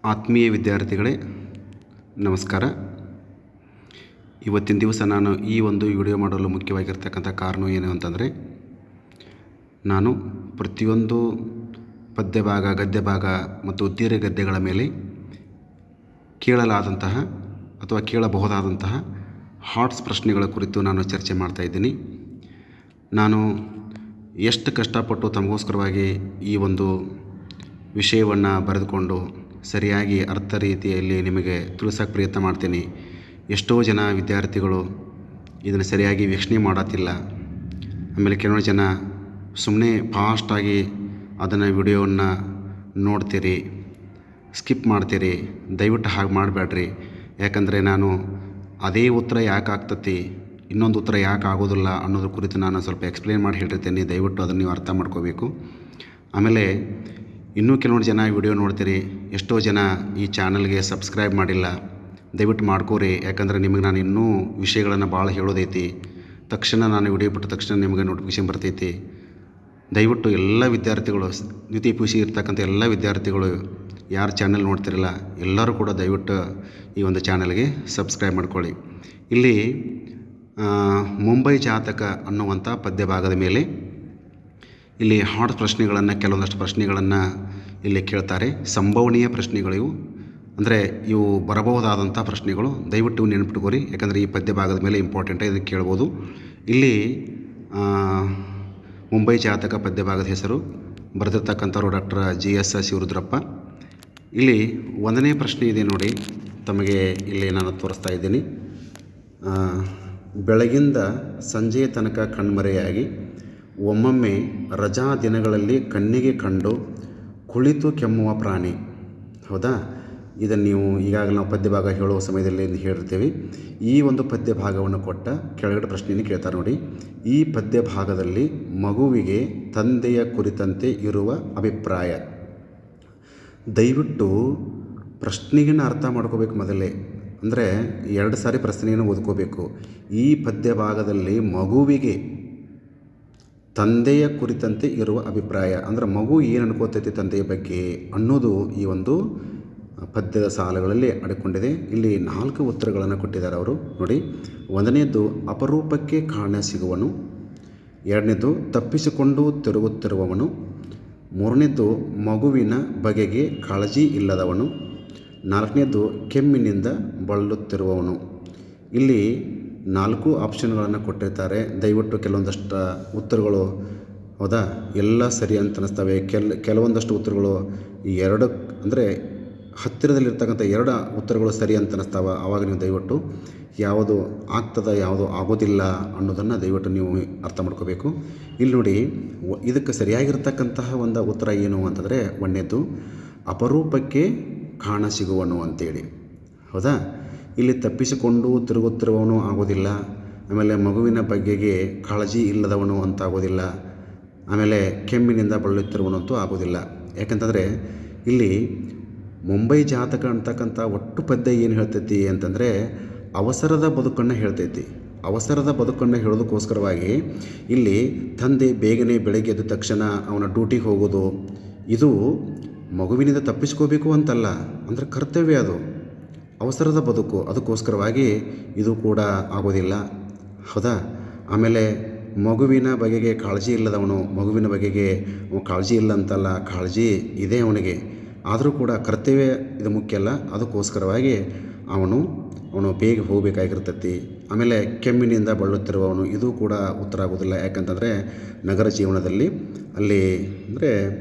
ಆತ್ಮೀಯ ವಿದ್ಯಾರ್ಥಿಗಳೇ ನಮಸ್ಕಾರ. ಇವತ್ತಿನ ದಿವಸ ನಾನು ಈ ಒಂದು ವಿಡಿಯೋ ಮಾಡಲು ಮುಖ್ಯವಾಗಿರ್ತಕ್ಕಂಥ ಕಾರಣ ಏನು ಅಂತಂದರೆ, ನಾನು ಪ್ರತಿಯೊಂದು ಪದ್ಯ ಭಾಗ, ಗದ್ಯ ಭಾಗ ಮತ್ತು ಉದ್ದಿರೆ ಗದ್ಯಗಳ ಮೇಲೆ ಕೇಳಲಾದಂತಹ ಅಥವಾ ಕೇಳಬಹುದಾದಂತಹ ಹಾಟ್ಸ್ ಪ್ರಶ್ನೆಗಳ ಕುರಿತು ನಾನು ಚರ್ಚೆ ಮಾಡ್ತಾಯಿದ್ದೀನಿ. ನಾನು ಎಷ್ಟು ಕಷ್ಟಪಟ್ಟು ತಮಗೋಸ್ಕರವಾಗಿ ಈ ಒಂದು ವಿಷಯವನ್ನು ಬರೆದುಕೊಂಡು ಸರಿಯಾಗಿ ಅರ್ಥ ರೀತಿಯಲ್ಲಿ ನಿಮಗೆ ತಿಳಿಸೋಕ್ಕೆ ಪ್ರಯತ್ನ ಮಾಡ್ತೀನಿ. ಎಷ್ಟೋ ಜನ ವಿದ್ಯಾರ್ಥಿಗಳು ಇದನ್ನು ಸರಿಯಾಗಿ ವೀಕ್ಷಣೆ ಮಾಡತ್ತಿಲ್ಲ. ಆಮೇಲೆ ಕೆಲವೊಂದು ಜನ ಸುಮ್ಮನೆ ಫಾಸ್ಟಾಗಿ ಅದನ್ನು ವಿಡಿಯೋವನ್ನು ನೋಡ್ತೀರಿ, ಸ್ಕಿಪ್ ಮಾಡ್ತೀರಿ. ದಯವಿಟ್ಟು ಹಾಗೆ ಮಾಡಬೇಡ್ರಿ. ಯಾಕಂದರೆ ನಾನು ಅದೇ ಉತ್ತರ ಯಾಕೆ ಆಗ್ತತಿ, ಇನ್ನೊಂದು ಉತ್ತರ ಯಾಕೆ ಆಗೋದಿಲ್ಲ ಅನ್ನೋದ್ರ ಕುರಿತು ನಾನು ಸ್ವಲ್ಪ ಎಕ್ಸ್ಪ್ಲೇನ್ ಮಾಡಿ ಹೇಳಿರ್ತೀನಿ. ದಯವಿಟ್ಟು ಅದನ್ನು ನೀವು ಅರ್ಥ ಮಾಡ್ಕೋಬೇಕು. ಆಮೇಲೆ ಇನ್ನೂ ಕೆಲವೊಂದು ಜನ ವಿಡಿಯೋ ನೋಡ್ತೀರಿ, ಎಷ್ಟೋ ಜನ ಈ ಚಾನಲ್ಗೆ ಸಬ್ಸ್ಕ್ರೈಬ್ ಮಾಡಿಲ್ಲ. ದಯವಿಟ್ಟು ಮಾಡ್ಕೋರಿ. ಯಾಕಂದರೆ ನಿಮಗೆ ನಾನು ಇನ್ನೂ ವಿಷಯಗಳನ್ನು ಭಾಳ ಹೇಳೋದೈತಿ. ತಕ್ಷಣ ನಾನು ವಿಡಿಯೋ ಬಿಟ್ಟ ತಕ್ಷಣ ನಿಮಗೆ ನೋಟಿಫಿಕೇಷನ್ ಬರ್ತೈತಿ. ದಯವಿಟ್ಟು ಎಲ್ಲ ವಿದ್ಯಾರ್ಥಿಗಳು, ದ್ವಿತೀಯ PUC ಇರ್ತಕ್ಕಂಥ ಎಲ್ಲ ವಿದ್ಯಾರ್ಥಿಗಳು ಯಾರು ಚಾನಲ್ ನೋಡ್ತಿರಲ್ಲ ಎಲ್ಲರೂ ಕೂಡ ದಯವಿಟ್ಟು ಈ ಒಂದು ಚಾನಲ್ಗೆ ಸಬ್ಸ್ಕ್ರೈಬ್ ಮಾಡ್ಕೊಳ್ಳಿ. ಇಲ್ಲಿ ಮುಂಬೈ ಜಾತಕ ಅನ್ನುವಂಥ ಪದ್ಯ ಭಾಗದ ಮೇಲೆ ಇಲ್ಲಿ ಹಾಟ್ ಪ್ರಶ್ನೆಗಳನ್ನು, ಕೆಲವೊಂದಷ್ಟು ಪ್ರಶ್ನೆಗಳನ್ನು ಇಲ್ಲಿ ಕೇಳ್ತಾರೆ. ಸಂಭವನೀಯ ಪ್ರಶ್ನೆಗಳಿವು, ಅಂದರೆ ಇವು ಬರಬಹುದಾದಂಥ ಪ್ರಶ್ನೆಗಳು. ದಯವಿಟ್ಟು ನೆನಪಿಟ್ಕೋರಿ. ಯಾಕಂದರೆ ಈ ಪದ್ಯ ಭಾಗದ ಮೇಲೆ ಇಂಪಾರ್ಟೆಂಟಾಗಿ ಇದಕ್ಕೆ ಕೇಳ್ಬೋದು. ಇಲ್ಲಿ ಮುಂಬೈ ಜಾತಕ ಪದ್ಯ ಭಾಗದ ಹೆಸರು ಬರೆದಿರ್ತಕ್ಕಂಥವ್ರು ಡಾಕ್ಟರ್ GS ಶಿವರುದ್ರಪ್ಪ. ಇಲ್ಲಿ 1ನೇ ಪ್ರಶ್ನೆ ಇದೆ ನೋಡಿ, ತಮಗೆ ಇಲ್ಲಿ ನಾನು ತೋರಿಸ್ತಾ ಇದ್ದೀನಿ. ಬೆಳಗಿಂದ ಸಂಜೆಯ ತನಕ ಕಣ್ಮರೆಯಾಗಿ ಒಮ್ಮೊಮ್ಮೆ ರಜಾ ದಿನಗಳಲ್ಲಿ ಕಣ್ಣಿಗೆ ಕಂಡು ಕುಳಿತು ಕೆಮ್ಮುವ ಪ್ರಾಣಿ. ಹೌದಾ? ಇದನ್ನು ನೀವು ಈಗಾಗಲೇ ನಾವು ಪದ್ಯ ಭಾಗ ಹೇಳುವ ಸಮಯದಲ್ಲಿ ಹೇಳಿರ್ತೀವಿ. ಈ ಒಂದು ಪದ್ಯ ಭಾಗವನ್ನು ಕೊಟ್ಟ ಕೆಳಗಡೆ ಪ್ರಶ್ನೆಯನ್ನು ಕೇಳ್ತಾರೆ ನೋಡಿ. ಈ ಪದ್ಯ ಭಾಗದಲ್ಲಿ ಮಗುವಿಗೆ ತಂದೆಯ ಕುರಿತಂತೆ ಇರುವ ಅಭಿಪ್ರಾಯ. ದಯವಿಟ್ಟು ಪ್ರಶ್ನೆಯನ್ನು ಅರ್ಥ ಮಾಡ್ಕೋಬೇಕು ಮೊದಲೇ. ಅಂದರೆ 2 ಸಾರಿ ಪ್ರಶ್ನೆಯನ್ನು ಓದ್ಕೋಬೇಕು. ಈ ಪದ್ಯ ಭಾಗದಲ್ಲಿ ಮಗುವಿಗೆ ತಂದೆಯ ಕುರಿತಂತೆ ಇರುವ ಅಭಿಪ್ರಾಯ ಅಂದರೆ ಮಗು ಏನು ಅನ್ಕೋತೈತಿ ತಂದೆಯ ಬಗ್ಗೆ ಅನ್ನೋದು ಈ ಒಂದು ಪದ್ಯದ ಸಾಲುಗಳಲ್ಲಿ ಅಡಕೊಂಡಿದೆ. ಇಲ್ಲಿ 4 ಉತ್ತರಗಳನ್ನು ಕೊಟ್ಟಿದ್ದಾರೆ ಅವರು ನೋಡಿ. 1ನೇದ್ದು ಅಪರೂಪಕ್ಕೆ ಕಾಣ ಸಿಗುವನು, 2ನೇದ್ದು ತಪ್ಪಿಸಿಕೊಂಡು ತಿರುಗುತ್ತಿರುವವನು, 3ನೇದ್ದು ಮಗುವಿನ ಬಗೆಗೆ ಕಾಳಜಿ ಇಲ್ಲದವನು, 4ನೇದ್ದು ಕೆಮ್ಮಿನಿಂದ ಬಳಲುತ್ತಿರುವವನು. ಇಲ್ಲಿ 4 ಆಪ್ಷನ್ಗಳನ್ನು ಕೊಟ್ಟಿರ್ತಾರೆ. ದಯವಿಟ್ಟು ಕೆಲವೊಂದಷ್ಟು ಉತ್ತರಗಳು, ಹೌದಾ, ಎಲ್ಲ ಸರಿ ಅಂತ ಅನ್ನಿಸ್ತವೆ. ಕೆಲವೊಂದಷ್ಟು ಉತ್ತರಗಳು ಈ 2 ಅಂದರೆ ಹತ್ತಿರದಲ್ಲಿರ್ತಕ್ಕಂಥ 2 ಉತ್ತರಗಳು ಸರಿ ಅಂತ ಅನ್ನಿಸ್ತಾವೆ. ಆವಾಗ ನೀವು ದಯವಿಟ್ಟು ಯಾವುದು ಆಗ್ತದೆ ಯಾವುದು ಆಗೋದಿಲ್ಲ ಅನ್ನೋದನ್ನು ದಯವಿಟ್ಟು ನೀವು ಅರ್ಥ ಮಾಡ್ಕೋಬೇಕು. ಇಲ್ಲಿ ನೋಡಿ, ಇದಕ್ಕೆ ಸರಿಯಾಗಿರ್ತಕ್ಕಂತಹ ಒಂದು ಉತ್ತರ ಏನು ಅಂತಂದರೆ 1ನೇದ್ದು ಅಪರೂಪಕ್ಕೆ ಕಾಣ ಸಿಗುವನು ಅಂತೇಳಿ. ಹೌದಾ? ಇಲ್ಲಿ ತಪ್ಪಿಸಿಕೊಂಡು ತಿರುಗುತ್ತಿರುವವನು ಆಗೋದಿಲ್ಲ. ಆಮೇಲೆ ಮಗುವಿನ ಬಗೆಗೆ ಕಾಳಜಿ ಇಲ್ಲದವನು ಅಂತ ಆಗೋದಿಲ್ಲ. ಆಮೇಲೆ ಕೆಮ್ಮಿನಿಂದ ಬಳಲುತ್ತಿರುವನಂತೂ ಆಗೋದಿಲ್ಲ. ಯಾಕಂತಂದರೆ ಇಲ್ಲಿ ಮುಂಬೈ ಜಾತಕ ಅಂತಕ್ಕಂಥ ಒಟ್ಟು ಪದ್ಯ ಏನು ಹೇಳ್ತೈತಿ ಅಂತಂದರೆ ಅವಸರದ ಬದುಕನ್ನು ಹೇಳ್ತೈತಿ. ಅವಸರದ ಬದುಕನ್ನು ಹೇಳೋದಕ್ಕೋಸ್ಕರವಾಗಿ ಇಲ್ಲಿ ತಂದೆ ಬೇಗನೆ ಬೆಳಗ್ಗೆ ಎದ್ದ ತಕ್ಷಣ ಅವನ ಡ್ಯೂಟಿಗೆ ಹೋಗೋದು, ಇದು ಮಗುವಿನಿಂದ ತಪ್ಪಿಸ್ಕೋಬೇಕು ಅಂತಲ್ಲ, ಅಂದರೆ ಕರ್ತವ್ಯ ಅದು, ಅವಸರದ ಬದುಕು. ಅದಕ್ಕೋಸ್ಕರವಾಗಿ ಇದು ಕೂಡ ಆಗೋದಿಲ್ಲ. ಹೌದಾ? ಆಮೇಲೆ ಮಗುವಿನ ಬಗೆಗೆ ಕಾಳಜಿ ಇಲ್ಲದವನು, ಮಗುವಿನ ಬಗೆಗೆ ಕಾಳಜಿ ಇಲ್ಲ ಅಂತಲ್ಲ, ಕಾಳಜಿ ಇದೆ ಅವನಿಗೆ, ಆದರೂ ಕೂಡ ಕರ್ತವ್ಯ ಇದು ಮುಖ್ಯ ಅಲ್ಲ. ಅದಕ್ಕೋಸ್ಕರವಾಗಿ ಅವನು ಬೇಗ ಹೋಗಬೇಕಾಗಿರ್ತೈತಿ. ಆಮೇಲೆ ಕೆಮ್ಮಿನಿಂದ ಬಳಲುತ್ತಿರುವವನು, ಇದು ಕೂಡ ಉತ್ತರ ಆಗೋದಿಲ್ಲ. ಯಾಕಂತಂದರೆ ನಗರ ಜೀವನದಲ್ಲಿ ಅಲ್ಲಿ ಅಂದರೆ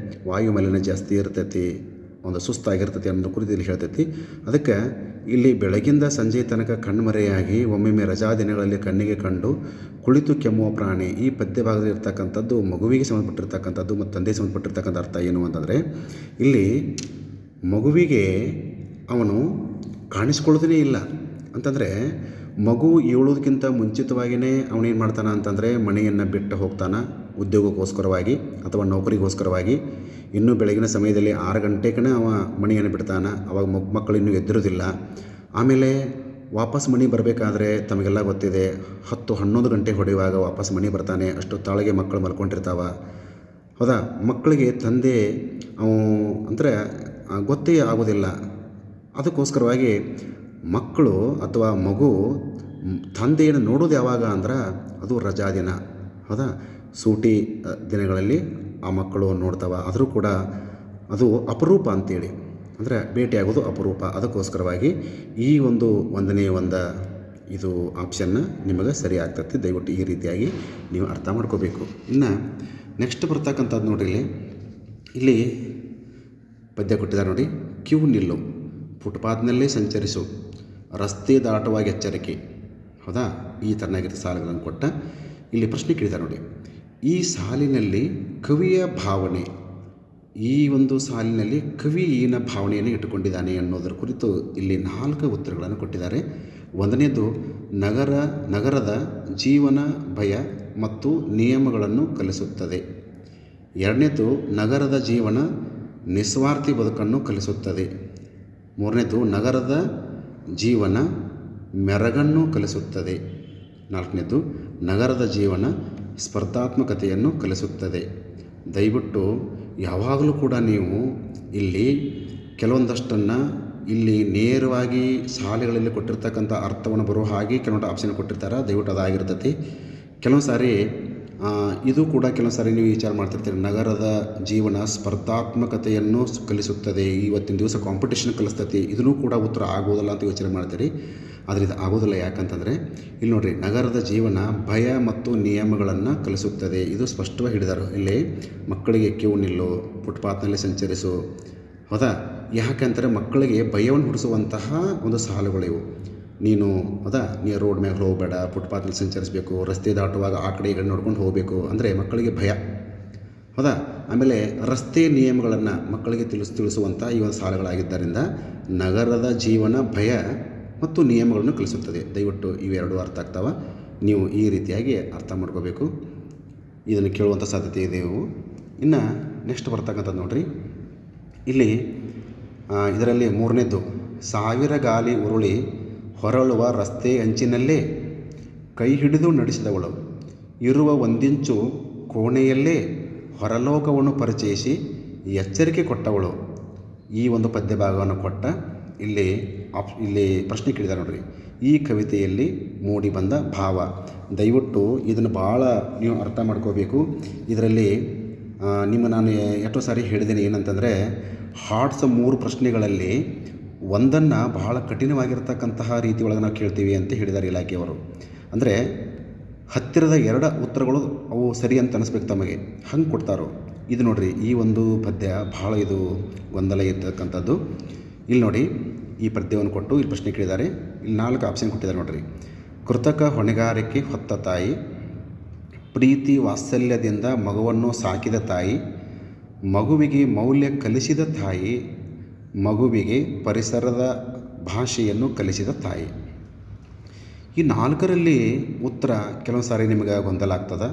ವಾಯುಮಾಲಿನ್ಯ ಜಾಸ್ತಿ ಇರ್ತೈತಿ, ಒಂದು ಸುಸ್ತಾಗಿರ್ತೈತಿ ಅನ್ನೋದು ಕುರಿತು ಇಲ್ಲಿ ಹೇಳ್ತೈತಿ. ಅದಕ್ಕೆ ಇಲ್ಲಿ ಬೆಳಗಿಂದ ಸಂಜೆ ತನಕ ಕಣ್ಮರೆಯಾಗಿ ಒಮ್ಮೊಮ್ಮೆ ರಜಾ ದಿನಗಳಲ್ಲಿ ಕಣ್ಣಿಗೆ ಕಂಡು ಕುಳಿತು ಕೆಮ್ಮುವ ಪ್ರಾಣಿ. ಈ ಪದ್ಯ ಭಾಗದಲ್ಲಿ ಇರ್ತಕ್ಕಂಥದ್ದು ಮಗುವಿಗೆ ಸಂಬಂಧಪಟ್ಟಿರ್ತಕ್ಕಂಥದ್ದು ಮತ್ತು ತಂದೆಗೆ ಸಂಬಂಧಪಟ್ಟಿರ್ತಕ್ಕಂಥ ಅರ್ಥ ಏನು ಅಂತಂದರೆ, ಇಲ್ಲಿ ಮಗುವಿಗೆ ಅವನು ಕಾಣಿಸ್ಕೊಳ್ಳೋದೇ ಇಲ್ಲ. ಅಂತಂದರೆ ಮಗು ಏಳೋದಕ್ಕಿಂತ ಮುಂಚಿತವಾಗಿಯೇ ಅವನೇನು ಮಾಡ್ತಾನೆ ಅಂತಂದರೆ ಮನೆಯನ್ನು ಬಿಟ್ಟು ಹೋಗ್ತಾನೆ ಉದ್ಯೋಗಕ್ಕೋಸ್ಕರವಾಗಿ ಅಥವಾ ನೌಕರಿಗೋಸ್ಕರವಾಗಿ. ಇನ್ನೂ ಬೆಳಗಿನ ಸಮಯದಲ್ಲಿ 6 ಗಂಟೆಗೆ ಅವ ಮನೆಯನ್ನು ಬಿಡ್ತಾನೆ. ಅವಾಗ ಮಕ್ಕಳು ಇನ್ನೂ ಎದ್ದಿರೋದಿಲ್ಲ. ಆಮೇಲೆ ವಾಪಸ್ ಮನೆ ಬರಬೇಕಾದ್ರೆ ತಮಗೆಲ್ಲ ಗೊತ್ತಿದೆ, 10-11 ಗಂಟೆ ಹೊಡೆಯುವಾಗ ವಾಪಸ್ ಮನೆ ಬರ್ತಾನೆ. ಅಷ್ಟು ತಾಳಿಗೆ ಮಕ್ಕಳು ಮಲ್ಕೊಂಡಿರ್ತಾವೆ. ಹೌದಾ? ಮಕ್ಕಳಿಗೆ ತಂದೆ ಅಂದರೆ ಗೊತ್ತೇ ಆಗೋದಿಲ್ಲ. ಅದಕ್ಕೋಸ್ಕರವಾಗಿ ಮಕ್ಕಳು ಅಥವಾ ಮಗು ತಂದೆಯನ್ನು ನೋಡೋದು ಯಾವಾಗ ಅಂದ್ರೆ ಅದು ರಜಾ ದಿನ, ಹೌದಾ, ಸೂಟಿ ದಿನಗಳಲ್ಲಿ ಆ ಮಕ್ಕಳು ನೋಡ್ತಾವೆ. ಆದರೂ ಕೂಡ ಅದು ಅಪರೂಪ ಅಂತೇಳಿ, ಅಂದರೆ ಭೇಟಿಯಾಗೋದು ಅಪರೂಪ. ಅದಕ್ಕೋಸ್ಕರವಾಗಿ ಈ ಒಂದು ಇದು ಆಪ್ಷನ್ನ ನಿಮಗೆ ಸರಿ ಆಗ್ತದೆ. ದಯವಿಟ್ಟು ಈ ರೀತಿಯಾಗಿ ನೀವು ಅರ್ಥ ಮಾಡ್ಕೋಬೇಕು. ಇನ್ನು ನೆಕ್ಸ್ಟ್ ಬರ್ತಕ್ಕಂಥದ್ದು ನೋಡಿರಿ, ಇಲ್ಲಿ ಪದ್ಯ ಕೊಟ್ಟಿದ್ದಾರೆ ನೋಡಿ. ಕ್ಯೂ ನಿಲ್ಲು, ಫುಟ್ಪಾತ್ನಲ್ಲೇ ಸಂಚರಿಸು, ರಸ್ತೆ ದಾಟುವಾಗ ಎಚ್ಚರಿಕೆ, ಹೌದಾ, ಈ ಥರನಾಗಿದ್ದ ಸಾಲುಗಳನ್ನು ಕೊಟ್ಟ ಇಲ್ಲಿ ಪ್ರಶ್ನೆ ಕೇಳಿದ್ದಾರೆ ನೋಡಿ. ಈ ಸಾಲಿನಲ್ಲಿ ಕವಿಯ ಭಾವನೆ, ಈ ಒಂದು ಸಾಲಿನಲ್ಲಿ ಕವಿ ಏನ ಭಾವನೆಯನ್ನು ಇಟ್ಟುಕೊಂಡಿದ್ದಾನೆ ಅನ್ನೋದರ ಕುರಿತು ಇಲ್ಲಿ 4 ಉತ್ತರಗಳನ್ನು ಕೊಟ್ಟಿದ್ದಾರೆ. ಒಂದನೇದು ನಗರದ ಜೀವನ ಭಯ ಮತ್ತು ನಿಯಮಗಳನ್ನು ಕಲಿಸುತ್ತದೆ. ಎರಡನೇದು ನಗರದ ಜೀವನ ನಿಸ್ವಾರ್ಥಿ ಬದುಕನ್ನು ಕಲಿಸುತ್ತದೆ. ಮೂರನೇದು ನಗರದ ಜೀವನ ಮೆರಗನ್ನು ಕಲಿಸುತ್ತದೆ. ನಾಲ್ಕನೇದು ನಗರದ ಜೀವನ ಸ್ಪರ್ಧಾತ್ಮಕತೆಯನ್ನು ಕಲಿಸುತ್ತದೆ. ದಯವಿಟ್ಟು ಯಾವಾಗಲೂ ಕೂಡ ನೀವು ಇಲ್ಲಿ ಕೆಲವೊಂದಷ್ಟನ್ನು ಇಲ್ಲಿ ನೇರವಾಗಿ ಶಾಲೆಗಳಲ್ಲಿ ಕೊಟ್ಟಿರ್ತಕ್ಕಂಥ ಅರ್ಥವನ್ನು ಬರೋ ಹಾಗೆ ಕೆಲವೊಂದು ಆಪ್ಷನ್ ಕೊಟ್ಟಿರ್ತಾರೆ. ದಯವಿಟ್ಟು ಅದಾಗಿರ್ತೈತಿ. ಕೆಲವೊಂದು ಸಾರಿ ಇದು ಕೂಡ ಕೆಲವೊಂದು ಸಾರಿ ನೀವು ವಿಚಾರ ಮಾಡ್ತಿರ್ತೀರಿ, ನಗರದ ಜೀವನ ಸ್ಪರ್ಧಾತ್ಮಕತೆಯನ್ನು ಕಲಿಸುತ್ತದೆ, ಇವತ್ತಿನ ದಿವಸ ಕಾಂಪಿಟೇಷನ್ ಕಲಿಸ್ತೈತಿ, ಇದನ್ನು ಕೂಡ ಉತ್ತರ ಆಗೋದಿಲ್ಲ ಅಂತ ಯೋಚನೆ ಮಾಡ್ತೀರಿ. ಆದರೆ ಇದು ಆಗೋದಿಲ್ಲ. ಯಾಕಂತಂದರೆ ಇಲ್ಲಿ ನೋಡಿರಿ, ನಗರದ ಜೀವನ ಭಯ ಮತ್ತು ನಿಯಮಗಳನ್ನು ಕಲಿಸುತ್ತದೆ. ಇದು ಸ್ಪಷ್ಟವಾಗಿ ಹೇಳಿದ್ದಾರೆ. ಇಲ್ಲಿ ಮಕ್ಕಳಿಗೆ ಕ್ಯೂ ನಿಲ್ಲು, ಫುಟ್ಪಾತ್ನಲ್ಲಿ ಸಂಚರಿಸು, ಹೌದಾ. ಯಾಕಂದರೆ ಮಕ್ಕಳಿಗೆ ಭಯವನ್ನು ಹುಟ್ಟಿಸುವಂತಹ ಒಂದು ಸಾಲುಗಳಿವು. ನೀನು ರೋಡ್ ಮ್ಯಾಗ ಹೋಗಬೇಡ, ಫುಟ್ಪಾತ್ನಲ್ಲಿ ಸಂಚರಿಸಬೇಕು, ರಸ್ತೆ ದಾಟುವಾಗ ಆ ಕಡೆ ಈ ಕಡೆ ನೋಡ್ಕೊಂಡು ಹೋಗಬೇಕು ಅಂದರೆ ಮಕ್ಕಳಿಗೆ ಭಯ, ಹೌದಾ. ಆಮೇಲೆ ರಸ್ತೆ ನಿಯಮಗಳನ್ನು ಮಕ್ಕಳಿಗೆ ತಿಳಿಸುವಂಥ ಈ ಒಂದು ಸಾಲುಗಳಾಗಿದ್ದರಿಂದ ನಗರದ ಜೀವನ ಭಯ ಮತ್ತು ನಿಯಮಗಳನ್ನು ಕಲಿಸುತ್ತದೆ. ದಯವಿಟ್ಟು ಇವೆರಡು ಅರ್ಥ ಆಗ್ತಾವೆ. ನೀವು ಈ ರೀತಿಯಾಗಿ ಅರ್ಥ ಮಾಡ್ಕೋಬೇಕು. ಇದನ್ನು ಕೇಳುವಂಥ ಸಾಧ್ಯತೆ ಇದೆ. ಇನ್ನು ನೆಕ್ಸ್ಟ್ ಬರ್ತಕ್ಕಂಥದ್ದು ನೋಡಿರಿ, ಇಲ್ಲಿ ಇದರಲ್ಲಿ ಮೂರನೇದು, ಸಾವಿರ ಗಾಲಿ ಉರುಳಿ ಹೊರಳುವ ರಸ್ತೆ ಅಂಚಿನಲ್ಲೇ ಕೈ ಹಿಡಿದು ನಡೆಸಿದವಳು, ಇರುವ ಒಂದಿಂಚು ಕೋಣೆಯಲ್ಲೇ ಹೊರಲೋಕವನ್ನು ಪರಿಚಯಿಸಿ ಎಚ್ಚರಿಕೆ ಕೊಟ್ಟವಳು. ಈ ಒಂದು ಪದ್ಯ ಭಾಗವನ್ನು ಕೊಟ್ಟ ಇಲ್ಲಿ ಪ್ರಶ್ನೆ ಕೇಳಿದ್ದಾರೆ ನೋಡ್ರಿ, ಈ ಕವಿತೆಯಲ್ಲಿ ಮೂಡಿ ಬಂದ ಭಾವ. ದಯವಿಟ್ಟು ಇದನ್ನು ಭಾಳ ನೀವು ಅರ್ಥ ಮಾಡ್ಕೋಬೇಕು. ಇದರಲ್ಲಿ ನಾನು ಎಷ್ಟೋ ಸಾರಿ ಹೇಳಿದ್ದೀನಿ ಏನಂತಂದರೆ, ಹಾರ್ಟ್ಸ್ 3 ಪ್ರಶ್ನೆಗಳಲ್ಲಿ ಒಂದನ್ನು ಬಹಳ ಕಠಿಣವಾಗಿರ್ತಕ್ಕಂತಹ ರೀತಿ ಒಳಗೆ ನಾವು ಕೇಳ್ತೀವಿ ಅಂತ ಹೇಳಿದ್ದಾರೆ ಇಲಾಖೆಯವರು. ಅಂದರೆ ಹತ್ತಿರದ 2 ಉತ್ತರಗಳು ಅವು ಸರಿ ಅಂತ ಅನಿಸ್ಬೇಕು ತಮಗೆ, ಹಂಗೆ ಕೊಡ್ತಾರೋ. ಇದು ನೋಡಿರಿ, ಈ ಒಂದು ಪದ್ಯ ಭಾಳ ಇದು ಗೊಂದಲ ಇರ್ತಕ್ಕಂಥದ್ದು. ಇಲ್ಲಿ ನೋಡಿ, ಈ ಪದ್ಯವನ್ನು ಕೊಟ್ಟು ಇಲ್ಲಿ ಪ್ರಶ್ನೆ ಕೇಳಿದ್ದಾರೆ. ಇಲ್ಲಿ 4 ಆಪ್ಷನ್ ಕೊಟ್ಟಿದ್ದಾರೆ ನೋಡಿರಿ. ಕೃತಕ ಹೊಣೆಗಾರಿಕೆ ಹೊತ್ತ ತಾಯಿ, ಪ್ರೀತಿ ವಾತ್ಸಲ್ಯದಿಂದ ಮಗುವನ್ನು ಸಾಕಿದ ತಾಯಿ, ಮಗುವಿಗೆ ಮೌಲ್ಯ ಕಲಿಸಿದ ತಾಯಿ, ಮಗುವಿಗೆ ಪರಿಸರದ ಭಾಷೆಯನ್ನು ಕಲಿಸಿದ ತಾಯಿ. ಈ 4ರಲ್ಲಿ ಉತ್ತರ ಕೆಲವೊಂದು ಸಾರಿ ನಿಮಗೆ ಗೊಂದಲ ಆಗ್ತದೆ.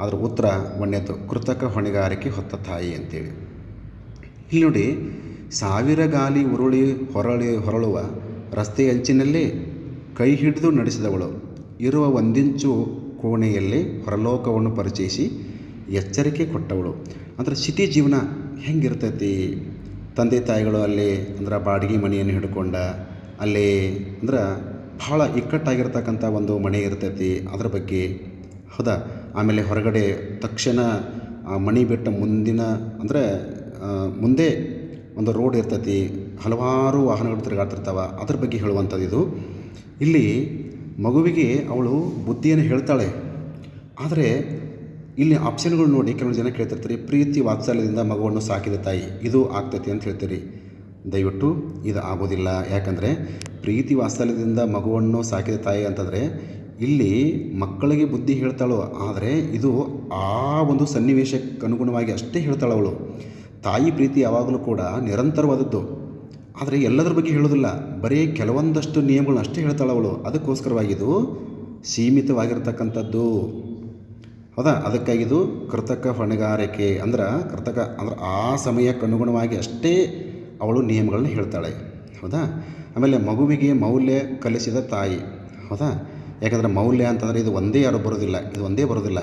ಅದರ ಉತ್ತರ ಒಂದನೇದು ಕೃತಕ ಹೊಣೆಗಾರಿಕೆ ಹೊತ್ತ ತಾಯಿ ಅಂತೇಳಿ. ಇಲ್ಲಿ ನೋಡಿ, ಸಾವಿರ ಗಾಲಿ ಉರುಳಿ ಹೊರಳುವ ರಸ್ತೆ ಅಂಚಿನಲ್ಲಿ ಕೈ ಹಿಡಿದು ನಡೆಸಿದವಳು, ಇರುವ ಒಂದಿಂಚು ಕೋಣೆಯಲ್ಲಿ ಹೊರಲೋಕವನ್ನು ಪರಿಚಯಿಸಿ ಎಚ್ಚರಿಕೆ ಕೊಟ್ಟವಳು. ಅಂದರೆ ಸಿಟಿ ಜೀವನ ಹೆಂಗಿರ್ತೈತಿ, ತಂದೆ ತಾಯಿಗಳು ಅಲ್ಲಿ ಅಂದ್ರೆ ಬಾಡಿಗೆ ಮನೆಯನ್ನು ಹಿಡ್ಕೊಂಡ ಅಲ್ಲಿ ಅಂದ್ರೆ ಭಾಳ ಇಕ್ಕಟ್ಟಾಗಿರ್ತಕ್ಕಂಥ ಒಂದು ಮನೆ ಇರ್ತೈತಿ, ಅದ್ರ ಬಗ್ಗೆ, ಹೌದಾ. ಆಮೇಲೆ ಹೊರಗಡೆ ತಕ್ಷಣ ಮನೆ ಬಿಟ್ಟ ಮುಂದೆ ಒಂದು ರೋಡ್ ಇರ್ತೈತಿ, ಹಲವಾರು ವಾಹನಗಳು ತಿರುಗಾಡ್ತಿರ್ತಾವೆ, ಅದ್ರ ಬಗ್ಗೆ ಹೇಳುವಂಥದ್ದು ಇದು. ಇಲ್ಲಿ ಮಗುವಿಗೆ ಅವಳು ಬುದ್ಧಿಯನ್ನು ಹೇಳ್ತಾಳೆ. ಆದರೆ ಇಲ್ಲಿ ಆಪ್ಷನ್ಗಳು ನೋಡಿ ಕೆಲವೊಂದು ಜನ ಕೇಳ್ತಿರ್ತೀರಿ, ಪ್ರೀತಿ ವಾತ್ಸಲ್ಯದಿಂದ ಮಗುವನ್ನು ಸಾಕಿದ ತಾಯಿ, ಇದು ಆಗ್ತೈತಿ ಅಂತ ಹೇಳ್ತೀರಿ. ದಯವಿಟ್ಟು ಇದು ಆಗೋದಿಲ್ಲ. ಯಾಕಂದರೆ ಪ್ರೀತಿ ವಾತ್ಸಲ್ಯದಿಂದ ಮಗುವನ್ನು ಸಾಕಿದ ತಾಯಿ ಅಂತಂದರೆ ಇಲ್ಲಿ ಮಕ್ಕಳಿಗೆ ಬುದ್ಧಿ ಹೇಳ್ತಾಳೋ, ಆದರೆ ಇದು ಆ ಒಂದು ಸನ್ನಿವೇಶಕ್ಕೆ ಅನುಗುಣವಾಗಿ ಅಷ್ಟೇ ಹೇಳ್ತಾಳವಳು. ತಾಯಿ ಪ್ರೀತಿ ಯಾವಾಗಲೂ ಕೂಡ ನಿರಂತರವಾದದ್ದು, ಆದರೆ ಎಲ್ಲದರ ಬಗ್ಗೆ ಹೇಳೋದಿಲ್ಲ, ಬರೀ ಕೆಲವೊಂದಷ್ಟು ನಿಯಮಗಳನ್ನ ಅಷ್ಟೇ ಹೇಳ್ತಾಳವಳು. ಅದಕ್ಕೋಸ್ಕರವಾಗಿದು ಸೀಮಿತವಾಗಿರ್ತಕ್ಕಂಥದ್ದು, ಹೌದಾ. ಅದಕ್ಕಾಗಿದು ಕೃತಕ ಹೊಣೆಗಾರಿಕೆ ಅಂದ್ರೆ ಆ ಸಮಯಕ್ಕೆ ಅನುಗುಣವಾಗಿ ಅಷ್ಟೇ ಅವಳು ನಿಯಮಗಳನ್ನ ಹೇಳ್ತಾಳೆ, ಹೌದಾ. ಆಮೇಲೆ ಮಗುವಿಗೆ ಮೌಲ್ಯ ಕಲಿಸಿದ ತಾಯಿ, ಹೌದಾ. ಯಾಕಂದರೆ ಮೌಲ್ಯ ಅಂತಂದರೆ ಇದು ಒಂದೇ ಬರೋದಿಲ್ಲ,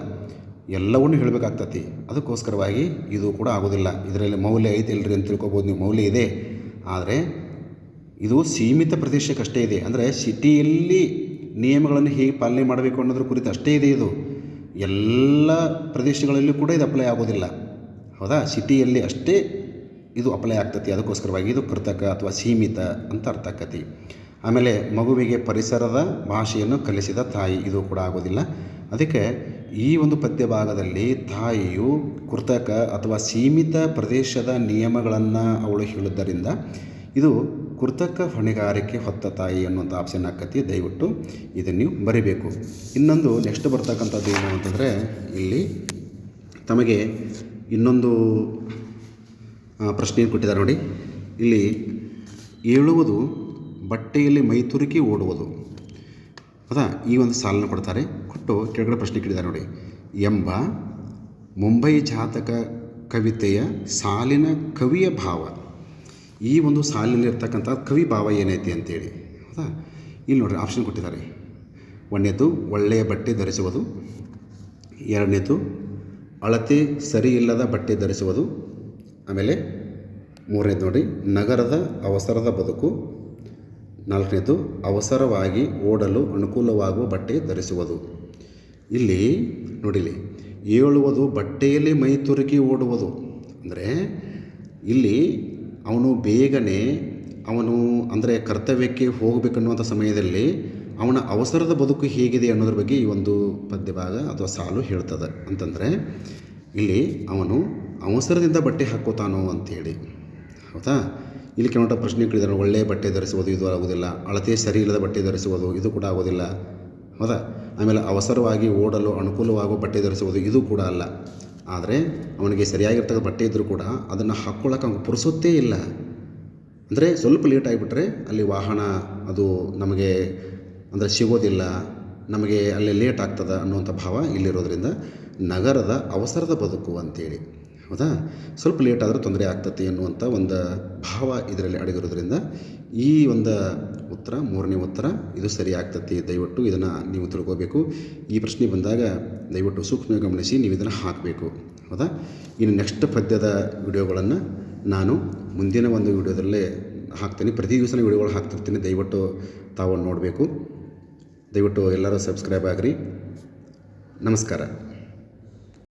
ಎಲ್ಲವನ್ನೂ ಹೇಳಬೇಕಾಗ್ತತಿ. ಅದಕ್ಕೋಸ್ಕರವಾಗಿ ಇದು ಕೂಡ ಆಗೋದಿಲ್ಲ. ಇದರಲ್ಲಿ ಮೌಲ್ಯ ಐತೆ ಇಲ್ಲರಿ ಅಂತ ತಿಳ್ಕೊಬೋದು ನೀವು. ಮೌಲ್ಯ ಇದೆ, ಆದರೆ ಇದು ಸೀಮಿತ ಪ್ರದೇಶಕ್ಕಷ್ಟೇ ಇದೆ. ಅಂದರೆ ಸಿಟಿಯಲ್ಲಿ ನಿಯಮಗಳನ್ನು ಹೇಗೆ ಪಾಲನೆ ಮಾಡಬೇಕು ಅನ್ನೋದ್ರ ಕುರಿತು ಅಷ್ಟೇ ಇದೆ. ಇದು ಎಲ್ಲ ಪ್ರದೇಶಗಳಲ್ಲೂ ಕೂಡ ಇದು ಅಪ್ಲೈ ಆಗೋದಿಲ್ಲ. ಹೌದಾ? ಸಿಟಿಯಲ್ಲಿ ಅಷ್ಟೇ ಇದು ಅಪ್ಲೈ ಆಗ್ತತಿ. ಅದಕ್ಕೋಸ್ಕರವಾಗಿ ಇದು ಕೃತಕ ಅಥವಾ ಸೀಮಿತ ಅಂತ ಅರ್ಥ ಆಕತಿ. ಆಮೇಲೆ ಮಗುವಿಗೆ ಪರಿಸರದ ಭಾಷೆಯನ್ನು ಕಲಿಸಿದ ತಾಯಿ, ಇದು ಕೂಡ ಆಗೋದಿಲ್ಲ. ಅದಕ್ಕೆ ಈ ಒಂದು ಪದ್ಯ ಭಾಗದಲ್ಲಿ ತಾಯಿಯು ಕೃತಕ ಅಥವಾ ಸೀಮಿತ ಪ್ರದೇಶದ ನಿಯಮಗಳನ್ನು ಅವಳು ಹೇಳಿದ್ದರಿಂದ ಇದು ಕೃತಕ ಹೊಣೆಗಾರಿಕೆ ಹೊತ್ತ ತಾಯಿ ಅನ್ನುವಂಥ ಆಪ್ಷನ್ ಆಕತಿ. ದಯವಿಟ್ಟು ಇದನ್ನು ನೀವು ಬರಿಬೇಕು. ಇನ್ನೊಂದು ನೆಕ್ಸ್ಟ್ ಬರ್ತಕ್ಕಂಥದ್ದು ಏನು ಅಂತಂದರೆ, ಇಲ್ಲಿ ತಮಗೆ ಇನ್ನೊಂದು ಪ್ರಶ್ನೆ ಕೊಟ್ಟಿದ್ದಾರೆ ನೋಡಿ. ಇಲ್ಲಿ ಏಳುವುದು ಬಟ್ಟೆಯಲ್ಲಿ ಮೈತುರುಕಿ ಓಡುವುದು. ಹೌದಾ? ಈ ಒಂದು ಸಾಲನ್ನು ಕೊಡ್ತಾರೆ. ಕೊಟ್ಟು ಕೆಳಗಡೆ ಪ್ರಶ್ನೆ ಕೇಳಿದ್ದಾರೆ ನೋಡಿ. ಎಂಬ ಮುಂಬೈ ಜಾತಕ ಕವಿತೆಯ ಸಾಲಿನ ಕವಿಯ ಭಾವ. ಈ ಒಂದು ಸಾಲಿನಲ್ಲಿ ಇರ್ತಕ್ಕಂಥ ಕವಿ ಭಾವ ಏನೈತಿ ಅಂತೇಳಿ. ಹೌದಾ? ಇಲ್ಲಿ ನೋಡಿರಿ ಆಪ್ಷನ್ ಕೊಟ್ಟಿದ್ದಾರೆ. ಒಂದನೇದು ಒಳ್ಳೆಯ ಬಟ್ಟೆ ಧರಿಸುವುದು, ಎರಡನೇದು ಅಳತೆ ಸರಿ ಇಲ್ಲದ ಬಟ್ಟೆ ಧರಿಸುವುದು, ಆಮೇಲೆ ಮೂರನೇದು ನೋಡಿ ನಗರದ ಅವಸರದ ಬದುಕು, ನಾಲ್ಕನೇದು ಅವಸರವಾಗಿ ಓಡಲು ಅನುಕೂಲವಾಗುವ ಬಟ್ಟೆ ಧರಿಸುವುದು. ಇಲ್ಲಿ ನೋಡಿಲಿ, ಏಳುವುದು ಬಟ್ಟೆಯಲ್ಲಿ ಮೈ ತುರುಕಿ ಓಡುವುದು ಅಂದರೆ ಇಲ್ಲಿ ಅವನು ಬೇಗನೆ ಅಂದರೆ ಕರ್ತವ್ಯಕ್ಕೆ ಹೋಗಬೇಕನ್ನುವಂಥ ಸಮಯದಲ್ಲಿ ಅವನ ಅವಸರದ ಬದುಕು ಹೇಗಿದೆ ಅನ್ನೋದ್ರ ಬಗ್ಗೆ ಈ ಒಂದು ಪದ್ಯಭಾಗ ಅಥವಾ ಸಾಲು ಹೇಳ್ತದೆ. ಅಂತಂದರೆ ಇಲ್ಲಿ ಅವನು ಅವಸರದಿಂದ ಬಟ್ಟೆ ಹಾಕೋತಾನೋ ಅಂಥೇಳಿ. ಹೌದಾ? ಇಲ್ಲಿ ಕೆಲವೊಂದು ಪ್ರಶ್ನೆ ಕೇಳಿದ್ದಾರೆ. ಒಳ್ಳೆಯ ಬಟ್ಟೆ ಧರಿಸುವುದು, ಇದು ಆಗೋದಿಲ್ಲ. ಅಳತೆ ಸರಿ ಇಲ್ಲದ ಬಟ್ಟೆ ಧರಿಸುವುದು, ಇದು ಕೂಡ ಆಗೋದಿಲ್ಲ. ಹೌದಾ? ಆಮೇಲೆ ಅವಸರವಾಗಿ ಓಡಲು ಅನುಕೂಲವಾಗುವ ಬಟ್ಟೆ ಧರಿಸುವುದು, ಇದು ಕೂಡ ಅಲ್ಲ. ಆದರೆ ಅವನಿಗೆ ಸರಿಯಾಗಿರ್ತಕ್ಕ ಬಟ್ಟೆ ಇದ್ದರೂ ಕೂಡ ಅದನ್ನು ಹಾಕ್ಕೊಳ್ಳೋಕೆ ಅವ್ನಿಗೆ ಪುರುಸೊತ್ತೇ ಇಲ್ಲ. ಅಂದರೆ ಸ್ವಲ್ಪ ಲೇಟ್ ಆಗಿಬಿಟ್ರೆ ಅಲ್ಲಿ ವಾಹನ ಅದು ನಮಗೆ ಅಂದರೆ ಸಿಗೋದಿಲ್ಲ, ನಮಗೆ ಅಲ್ಲಿ ಲೇಟ್ ಆಗ್ತದೆ ಅನ್ನುವಂಥ ಭಾವ ಇಲ್ಲಿರೋದ್ರಿಂದ ನಗರದ ಅವಸರದ ಬದುಕು ಅಂತೇಳಿ. ಹೌದಾ? ಸ್ವಲ್ಪ ಲೇಟ್ ಆದರೂ ತೊಂದರೆ ಆಗ್ತತಿ ಅನ್ನುವಂಥ ಒಂದು ಭಾವ ಇದರಲ್ಲಿ ಅಡಗಿರೋದ್ರಿಂದ ಈ ಒಂದು ಉತ್ತರ, ಮೂರನೇ ಉತ್ತರ ಇದು ಸರಿ ಆಗ್ತತಿ. ದಯವಿಟ್ಟು ಇದನ್ನು ನೀವು ತಿಳ್ಕೋಬೇಕು. ಈ ಪ್ರಶ್ನೆ ಬಂದಾಗ ದಯವಿಟ್ಟು ಸೂಕ್ಷ್ಮ ಗಮನಿಸಿ ನೀವು ಇದನ್ನು ಹಾಕಬೇಕು. ಹೌದಾ? ಇನ್ನು ನೆಕ್ಸ್ಟ್ ಪದ್ಯದ ವಿಡಿಯೋಗಳನ್ನು ನಾನು ಮುಂದಿನ ಒಂದು ವಿಡಿಯೋದಲ್ಲೇ ಹಾಕ್ತೀನಿ. ಪ್ರತಿ ದಿವಸ ವಿಡಿಯೋಗಳು ಹಾಕ್ತಿರ್ತೀನಿ. ದಯವಿಟ್ಟು ತಾವು ನೋಡಬೇಕು. ದಯವಿಟ್ಟು ಎಲ್ಲರೂ ಸಬ್ಸ್ಕ್ರೈಬ್ ಆಗಿರಿ. ನಮಸ್ಕಾರ.